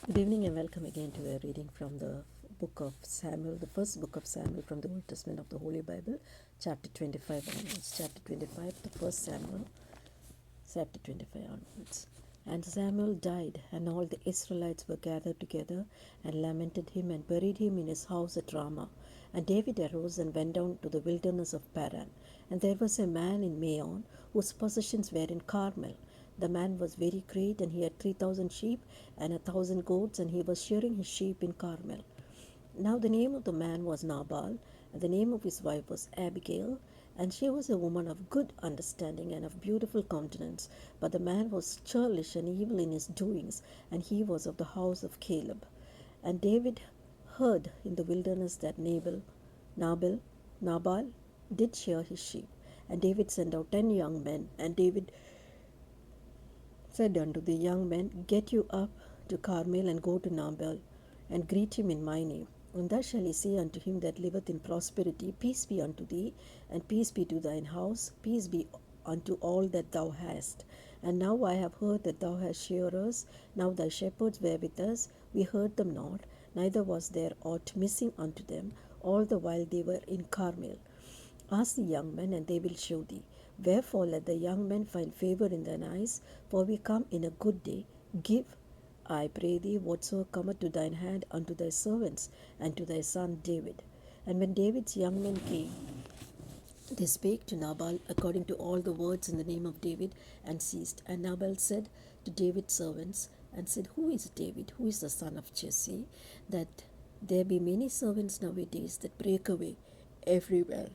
Good evening and welcome again to a reading from the book of Samuel, the first book of Samuel from the Old Testament of the Holy Bible, chapter 25 onwards. Chapter 25, the first Samuel, chapter 25 onwards. And Samuel died, and all the Israelites were gathered together and lamented him and buried him in his house at Ramah. And David arose and went down to the wilderness of Paran. And there was a man in Maon whose possessions were in Carmel. The man was very great, and he had 3,000 sheep and 1,000 goats, and he was shearing his sheep in Carmel. Now the name of the man was Nabal, and the name of his wife was Abigail, and she was a woman of good understanding and of beautiful countenance. But the man was churlish and evil in his doings, and he was of the house of Caleb. And David heard in the wilderness that Nabal, Nabal did shear his sheep. And David sent out 10 young men, and David said unto the young men, Get you up to Carmel, and go to Nabal, and greet him in my name. And thus shall he say unto him that liveth in prosperity, Peace be unto thee, and peace be to thine house, peace be unto all that thou hast. And now I have heard that thou hast shearers. Now thy shepherds were with us, we heard them not, neither was there aught missing unto them, all the while they were in Carmel. Ask the young men, and they will show thee. Wherefore let the young men find favor in thine eyes, for we come in a good day. Give, I pray thee, whatsoever cometh to thine hand unto thy servants and to thy son David. And when David's young men came, they spake to Nabal according to all the words in the name of David, and ceased. And Nabal said to David's servants, and said, Who is David? Who is the son of Jesse? That there be many servants nowadays that break away everywhere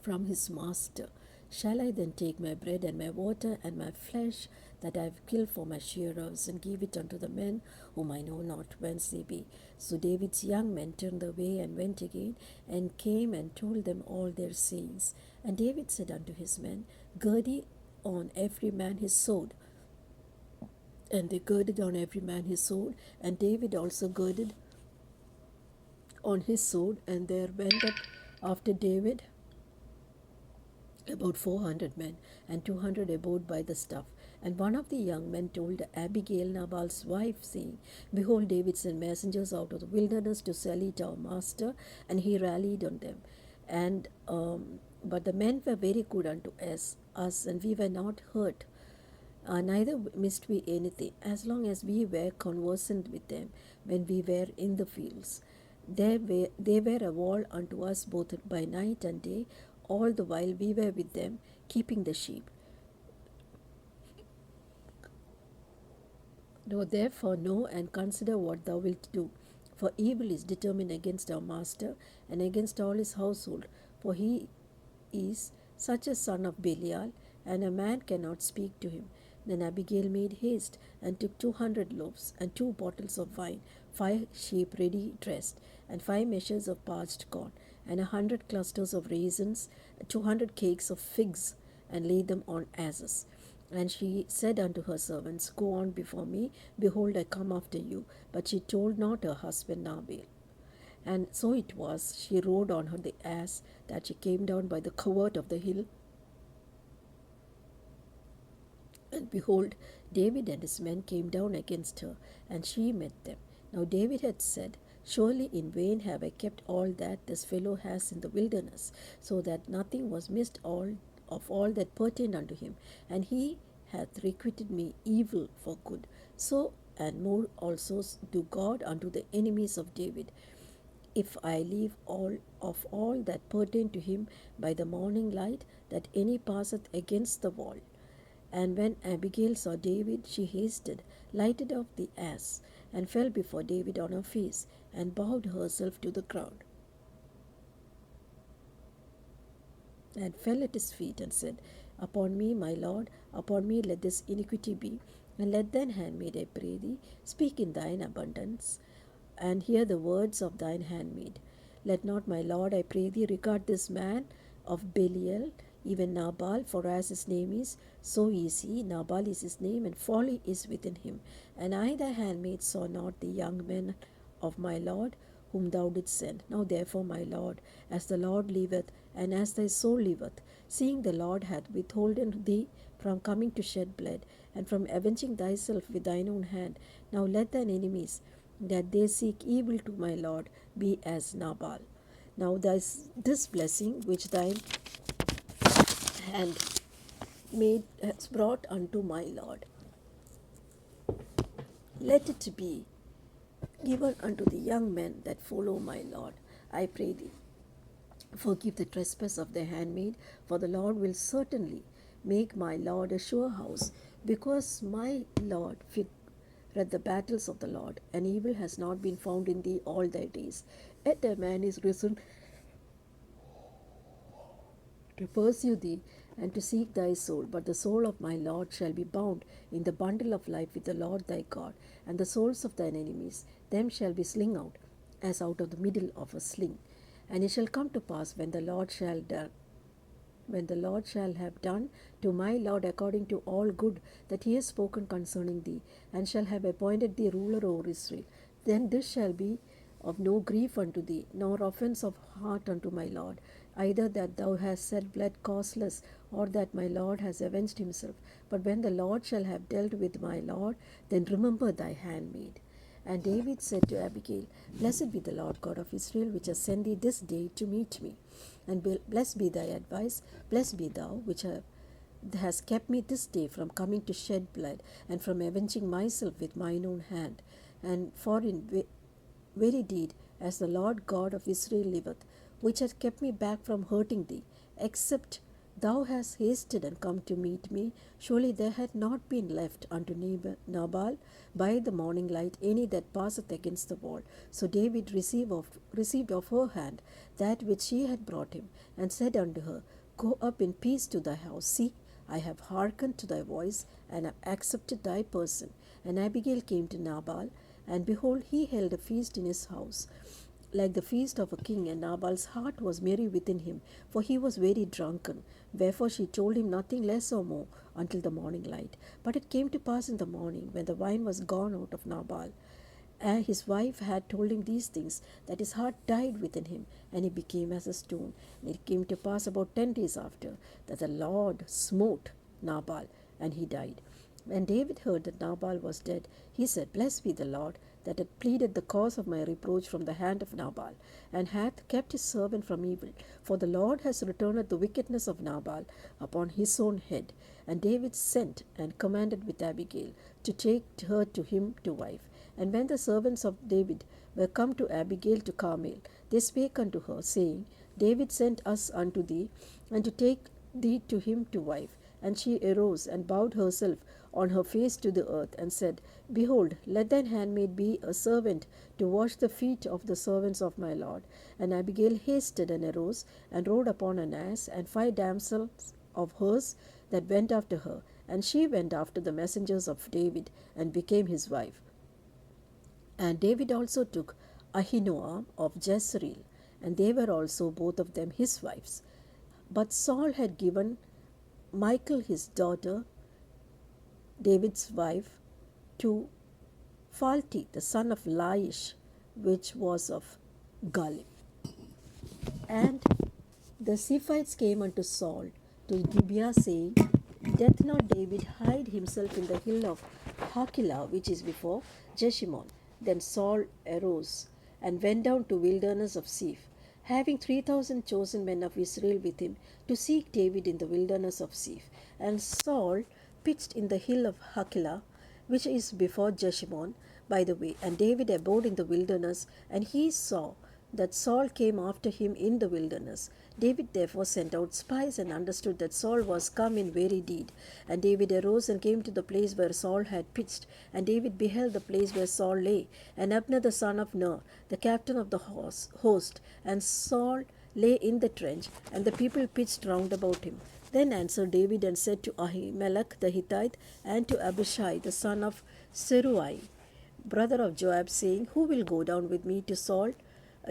from his master. Shall I then take my bread and my water and my flesh that I have killed for my shearers, and give it unto the men whom I know not whence they be? So David's young men turned away and went again, and came and told them all their sayings. And David said unto his men, Gird ye on every man his sword. And they girded on every man his sword, and David also girded on his sword, and there went up after David about 400 men, and 200 abode by the stuff. And one of the young men told Abigail, Nabal's wife, saying, Behold, David sent messengers out of the wilderness to salute our master, and he rallied on them. And but the men were very good unto us, and we were not hurt. Neither missed we anything, as long as we were conversant with them when we were in the fields. They were a wall unto us both by night and day, all the while we were with them, keeping the sheep. Now therefore know and consider what thou wilt do. For evil is determined against our master and against all his household, for he is such a son of Belial, and a man cannot speak to him. Then Abigail made haste, and took 200 loaves, and 2 bottles of wine, 5 sheep ready dressed, and 5 measures of parched corn, and 100 clusters of raisins, 200 cakes of figs, and laid them on asses. And she said unto her servants, Go on before me, behold, I come after you. But she told not her husband Nabal. And so it was, she rode on her the ass, that she came down by the covert of the hill. And behold, David and his men came down against her, and she met them. Now David had said, Surely in vain have I kept all that this fellow has in the wilderness, so that nothing was missed of all that pertained unto him, and he hath requited me evil for good. So and more also do God unto the enemies of David, if I leave all that pertain to him by the morning light, that any passeth against the wall. And when Abigail saw David, she hasted, lighted off the ass, and fell before David on her face, and bowed herself to the ground, and fell at his feet, and said, Upon me, my lord, upon me let this iniquity be, and let thine handmaid, I pray thee, speak in thine abundance, and hear the words of thine handmaid. Let not my lord, I pray thee, regard this man of Belial, even Nabal, for as his name is, so is he. Nabal is his name, and folly is within him. And I, thy handmaid, saw not the young men of my lord, whom thou didst send. Now therefore, my lord, as the Lord liveth, and as thy soul liveth, seeing the Lord hath withholden thee from coming to shed blood, and from avenging thyself with thine own hand. Now let thine enemies, that they seek evil to my Lord, be as Nabal. Now this blessing which thine hand made has brought unto my Lord, let it be given unto the young men that follow my Lord. I pray thee, forgive the trespass of thy handmaid, for the Lord will certainly make my Lord a sure house, because my Lord read the battles of the Lord, and evil has not been found in thee all thy days. Yet a man is risen to pursue thee and to seek thy soul. But the soul of my Lord shall be bound in the bundle of life with the Lord thy God, and the souls of thine enemies, them shall be sling out, as out of the middle of a sling. And it shall come to pass when the Lord shall have done to my Lord according to all good that he has spoken concerning thee, and shall have appointed thee ruler over Israel, then this shall be of no grief unto thee, nor offense of heart unto my Lord, either that thou hast shed blood causeless, or that my Lord has avenged himself. But when the Lord shall have dealt with my Lord, then remember thy handmaid. And David said to Abigail, Blessed be the Lord God of Israel, which has sent thee this day to meet me. And blessed be thy advice, blessed be thou, which has kept me this day from coming to shed blood, and from avenging myself with mine own hand. And for in very deed, as the Lord God of Israel liveth, which hath kept me back from hurting thee, except thou hast hasted and come to meet me, surely there had not been left unto Nabal by the morning light any that passeth against the wall. So David received of her hand that which she had brought him, and said unto her, Go up in peace to thy house. See, I have hearkened to thy voice, and have accepted thy person. And Abigail came to Nabal, and behold, he held a feast in his house, like the feast of a king, and Nabal's heart was merry within him, for he was very drunken. Wherefore she told him nothing less or more until the morning light. But it came to pass in the morning, when the wine was gone out of Nabal, and his wife had told him these things, that his heart died within him, and he became as a stone. And it came to pass about 10 days after, that the Lord smote Nabal, and he died. When David heard that Nabal was dead, he said, Blessed be the Lord, that hath pleaded the cause of my reproach from the hand of Nabal, and hath kept his servant from evil. For the Lord has returned the wickedness of Nabal upon his own head. And David sent and commanded with Abigail to take her to him to wife. And when the servants of David were come to Abigail to Carmel, they spake unto her, saying, David sent us unto thee, and to take thee to him to wife. And she arose and bowed herself on her face to the earth, and said, Behold, let thine handmaid be a servant to wash the feet of the servants of my Lord. And Abigail hasted and arose, and rode upon an ass, and 5 damsels of hers that went after her. And she went after the messengers of David, and became his wife. And David also took Ahinoam of Jezreel, and they were also both of them his wives. But Saul had given Michal his daughter, David's wife, to Phalti, the son of Laish, which was of Galim. And the Ziphites came unto Saul to Gibeah, saying, Doth not David hide himself in the hill of Hakilah, which is before Jeshimon? Then Saul arose and went down to wilderness of Ziph, having 3,000 chosen men of Israel with him, to seek David in the wilderness of Ziph. And Saul pitched in the hill of Hakilah, which is before Jeshimon, by the way. And David abode in the wilderness, and he saw that Saul came after him in the wilderness. David therefore sent out spies, and understood that Saul was come in very deed. And David arose and came to the place where Saul had pitched. And David beheld the place where Saul lay, and Abner the son of Ner, the captain of the host. And Saul lay in the trench, and the people pitched round about him. Then answered David and said to Ahimelech the Hittite, and to Abishai the son of Zeruiah, brother of Joab, saying, Who will go down with me to Saul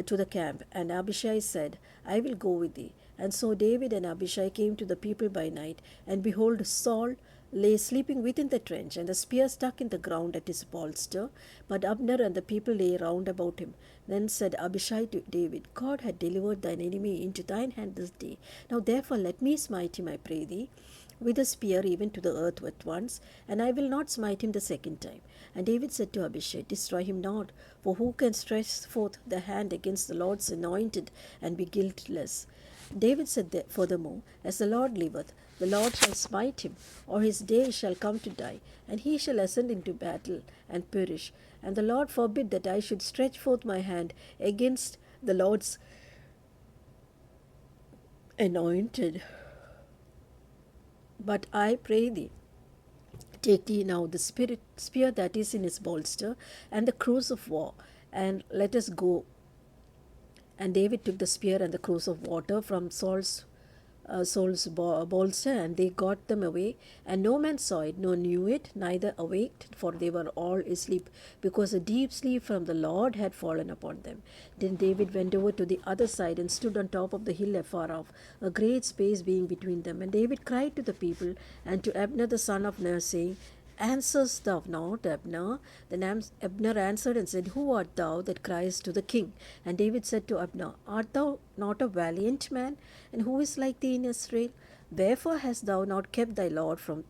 to the camp? And Abishai said, I will go with thee. And so David and Abishai came to the people by night, and behold, Saul lay sleeping within the trench, and the spear stuck in the ground at his bolster. But Abner and the people lay round about him. Then said Abishai to David, God had delivered thine enemy into thine hand this day. Now therefore let me smite him, I pray thee. with a spear even to the earth at once, and I will not smite him the second time. And David said to Abishai, destroy him not, for who can stretch forth the hand against the Lord's anointed and be guiltless? David said that, furthermore, as the Lord liveth, the Lord shall smite him, or his day shall come to die, and he shall ascend into battle and perish. And the Lord forbid that I should stretch forth my hand against the Lord's anointed. But I pray thee, take thee now the spear that is in his bolster, and the cruse of war, and let us go. And David took the spear and the cruse of water from Saul's bolster, and they got them away. And no man saw it, nor knew it, neither awaked, for they were all asleep, because a deep sleep from the Lord had fallen upon them. Then David went over to the other side and stood on top of the hill afar off, a great space being between them. And David cried to the people and to Abner the son of Ner, saying, Answerest thou not, Abner? Then Abner answered and said, Who art thou that criest to the king? And David said to Abner, Art thou not a valiant man? And who is like thee in Israel? Wherefore hast thou not kept thy Lord from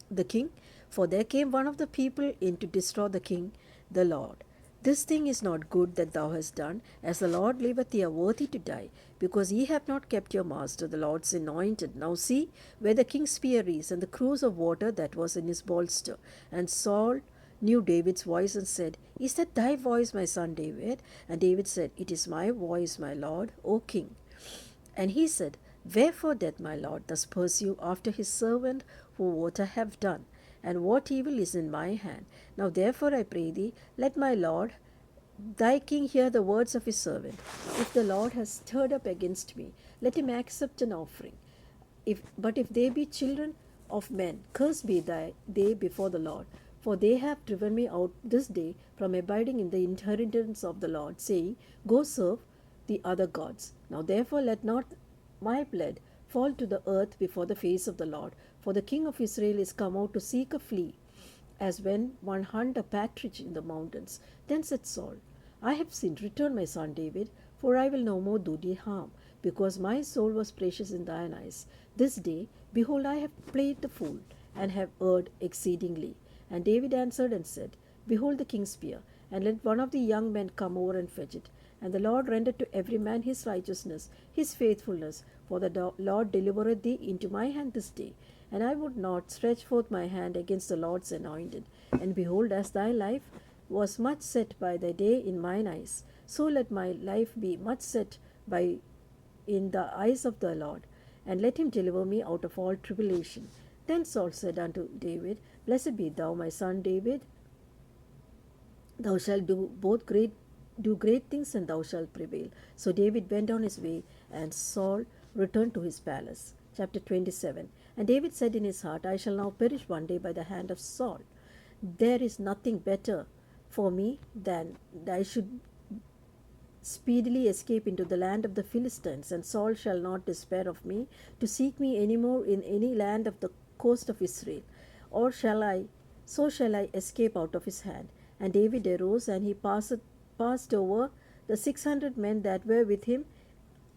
the king? For there came one of the people in to destroy the king, the Lord. This thing is not good that thou hast done. As the Lord liveth, ye are worthy to die, because ye have not kept your master, the Lord's anointed. Now see where the king's spear is, and the cruse of water that was in his bolster. And Saul knew David's voice and said, Is that thy voice, my son David? And David said, It is my voice, my lord, O king. And he said, Wherefore doth my lord thus pursue after his servant, for what I have done? And what evil is in my hand? Now therefore I pray thee, let my lord thy king hear the words of his servant. If the Lord has stirred up against me, let him accept an offering. But if they be children of men, cursed be they before the Lord. For they have driven me out this day from abiding in the inheritance of the Lord, saying, Go serve the other gods. Now therefore let not my blood fall to the earth before the face of the Lord. For the king of Israel is come out to seek a flea, as when one hunt a partridge in the mountains. Then said Saul, I have sinned, return my son David, for I will no more do thee harm, because my soul was precious in thine eyes. This day, behold, I have played the fool, and have erred exceedingly. And David answered and said, Behold the king's spear, and let one of the young men come over and fetch it. And the Lord rendered to every man his righteousness, his faithfulness, for the Lord delivereth thee into my hand this day. And I would not stretch forth my hand against the Lord's anointed. And behold, as thy life was much set by thy day in mine eyes, so let my life be much set by in the eyes of the Lord, and let him deliver me out of all tribulation. Then Saul said unto David, Blessed be thou, my son David. Thou shalt do great things, and thou shalt prevail. So David went on his way, and Saul returned to his palace. Chapter 27. And David said in his heart, I shall now perish one day by the hand of Saul. There is nothing better for me than that I should speedily escape into the land of the Philistines, and Saul shall not despair of me to seek me any more in any land of the coast of Israel. Or shall I escape out of his hand. And David arose, and he passed over the 600 men that were with him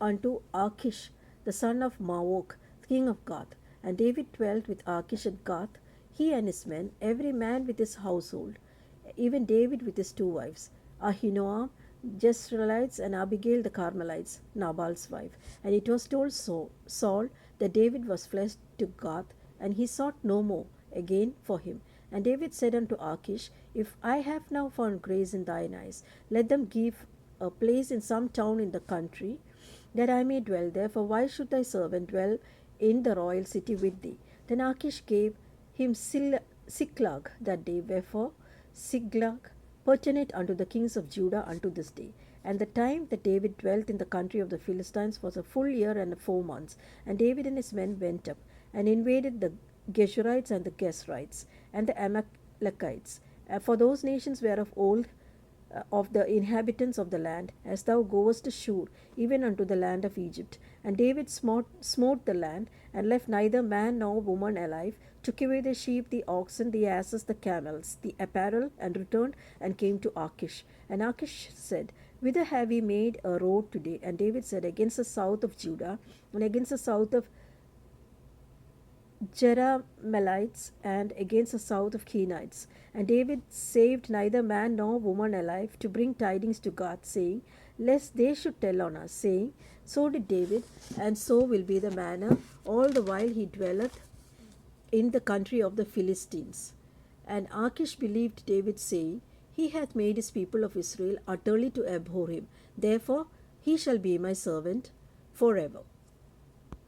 unto Achish, the son of Maok, king of Gath. And David dwelt with Achish at Gath, he and his men, every man with his household, even David with his two wives, Ahinoam, Jezreelites, and Abigail the Carmelites, Nabal's wife. And it was told Saul that David was fled to Gath, and he sought no more again for him. And David said unto Achish, If I have now found grace in thine eyes, let them give a place in some town in the country, that I may dwell there. For why should thy servant dwell in the royal city with thee? Then Achish gave him Siklag that day, wherefore Siklag pertinent unto the kings of Judah unto this day. And the time that David dwelt in the country of the Philistines was a full year and 4 months. And David and his men went up and invaded the Geshurites and the Gezrites and the Amalekites. For those nations were of old of the inhabitants of the land, as thou goest to Shur, even unto the land of Egypt. And David smote the land, and left neither man nor woman alive, took away the sheep, the oxen, the asses, the camels, the apparel, and returned and came to Achish. And Achish said, Whither have ye made a road today? And David said, Against the south of Judah, and against the south of Jerahmeelites, and against the south of Kenites. And David saved neither man nor woman alive to bring tidings to God, saying, lest they should tell on us, saying, so did David, and so will be the manner all the while he dwelleth in the country of the Philistines. And Achish believed David, saying, he hath made his people of Israel utterly to abhor him. Therefore he shall be my servant forever.